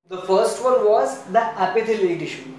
The first one was the epithelial tissue.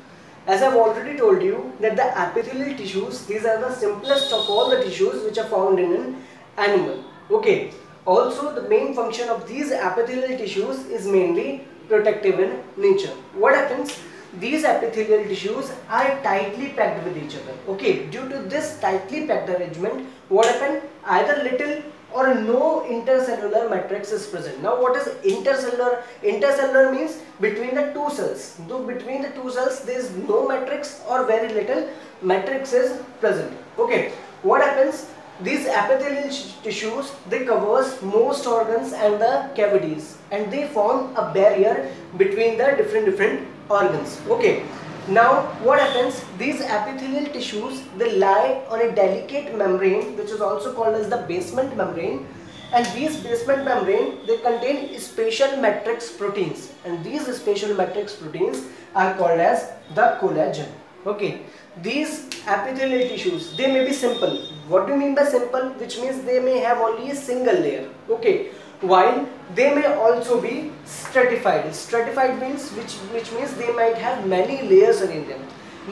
As I've already told you that the epithelial tissues, these are the simplest of all the tissues which are found in an animal. Okay. Also, the main function of these epithelial tissues is mainly protective in nature. What happens? These epithelial tissues are tightly packed with each other. Okay. Due to this tightly packed arrangement, what happens? Either little or no intercellular matrix is present. Now what is intercellular? Intercellular means between the two cells. Though between the two cells there is no matrix or very little matrix is present. Okay, what happens? These epithelial tissues, they covers most organs and the cavities, and they form a barrier between the different organs. Okay. Now what happens? These epithelial tissues, they lie on a delicate membrane which is also called as the basement membrane, and these basement membrane, they contain special matrix proteins, and these special matrix proteins are called as the collagen. Okay, these epithelial tissues, they may be simple. What do you mean by simple? Which means they may have only a single layer. Okay, while they may also be stratified. Stratified means which means they might have many layers in them.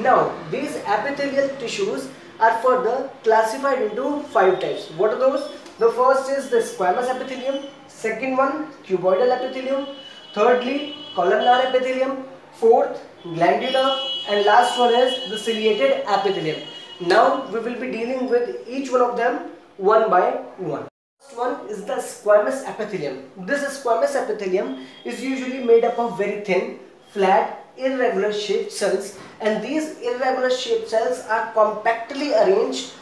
Now these epithelial tissues are further classified into 5 types. What are those? The first is the squamous epithelium, second one cuboidal epithelium, thirdly columnar epithelium, fourth glandular, and last one is the ciliated epithelium. Now we will be dealing with each one of them one by one. First one is the squamous epithelium. This squamous epithelium is usually made up of very thin, flat, irregular shaped cells, and these irregular shaped cells are compactly arranged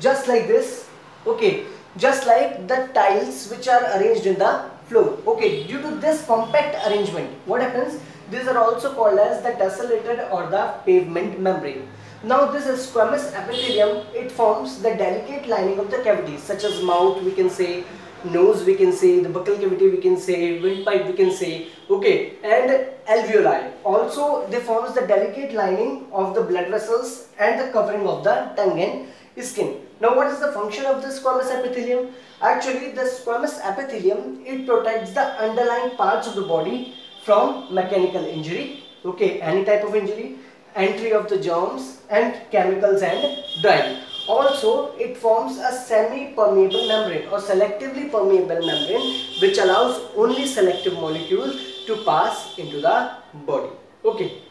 just like this. Okay, just like the tiles which are arranged in the floor. Okay, due to this compact arrangement, what happens? These are also called as the tessellated or the pavement membrane. Now this squamous epithelium, it forms the delicate lining of the cavities such as mouth, we can say, nose we can say, the buccal cavity we can say, windpipe we can say, okay, and alveoli. Also they forms the delicate lining of the blood vessels and the covering of the tongue and skin. Now what is the function of the squamous epithelium? Actually the squamous epithelium, it protects the underlying parts of the body from mechanical injury, okay, any type of injury, entry of the germs and chemicals and drying. Also it forms a semi-permeable membrane or selectively permeable membrane which allows only selective molecules to pass into the body. Okay.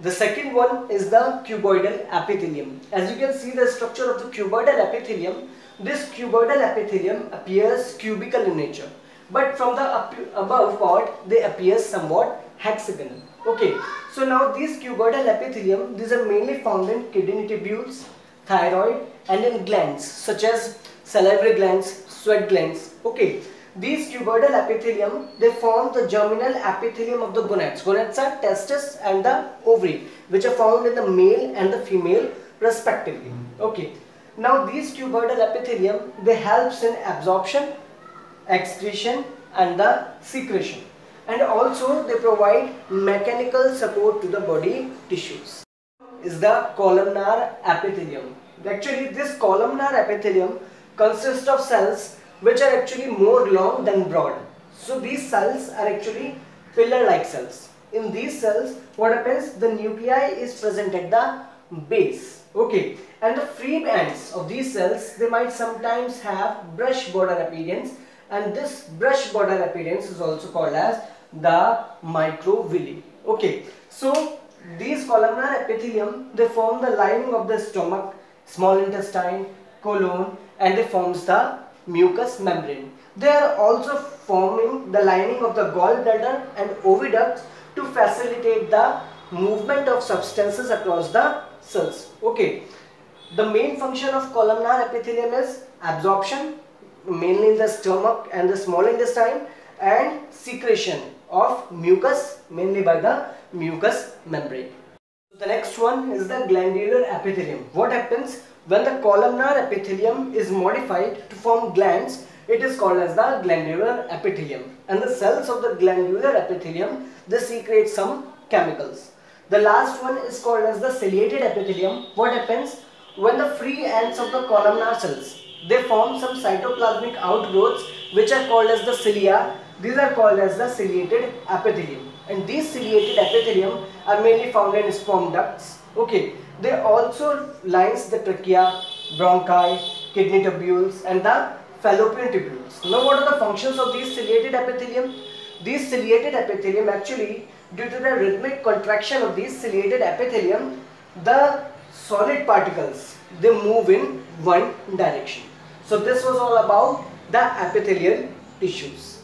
The second one is the cuboidal epithelium. As you can see the structure of the cuboidal epithelium, this cuboidal epithelium appears cubical in nature, but from the above part they appear somewhat hexagonal. Okay, so now these cuboidal epithelium, these are mainly found in kidney tubules, thyroid, and in glands such as salivary glands, sweat glands. Okay, these cuboidal epithelium, they form the germinal epithelium of the gonads. Gonads are testes and the ovary, which are found in the male and the female respectively. Okay, now these cuboidal epithelium, they helps in absorption, excretion, and the secretion, and also they provide mechanical support to the body tissues. Is the columnar epithelium. Actually this columnar epithelium consists of cells which are actually more long than broad. So these cells are actually pillar like cells. In these cells what happens? The nuclei is present at the base. Okay, and the free ends of these cells, they might sometimes have brush border appearance, and this brush border appearance is also called as the microvilli. Okay, so these columnar epithelium, they form the lining of the stomach, small intestine, colon, and they forms the mucous membrane. They are also forming the lining of the gallbladder and oviduct to facilitate the movement of substances across the cells. Okay, the main function of columnar epithelium is absorption, mainly in the stomach and the small intestine, and secretion of mucus, mainly by the mucous membrane. The next one is the glandular epithelium. What happens when the columnar epithelium is modified to form glands? It is called as the glandular epithelium, and the cells of the glandular epithelium, they secrete some chemicals. The last one is called as the ciliated epithelium. What happens when the free ends of the columnar cells, they form some cytoplasmic outgrowths which are called as the cilia. These are called as the ciliated epithelium. and these ciliated epithelium are mainly found in sperm ducts. Okay, they also lines the trachea, bronchi, kidney tubules, and the fallopian tubules. Now, what are the functions of these ciliated epithelium? These ciliated epithelium actually, due to the rhythmic contraction of these ciliated epithelium, the solid particles, they move in one direction. So this was all about the epithelial tissues.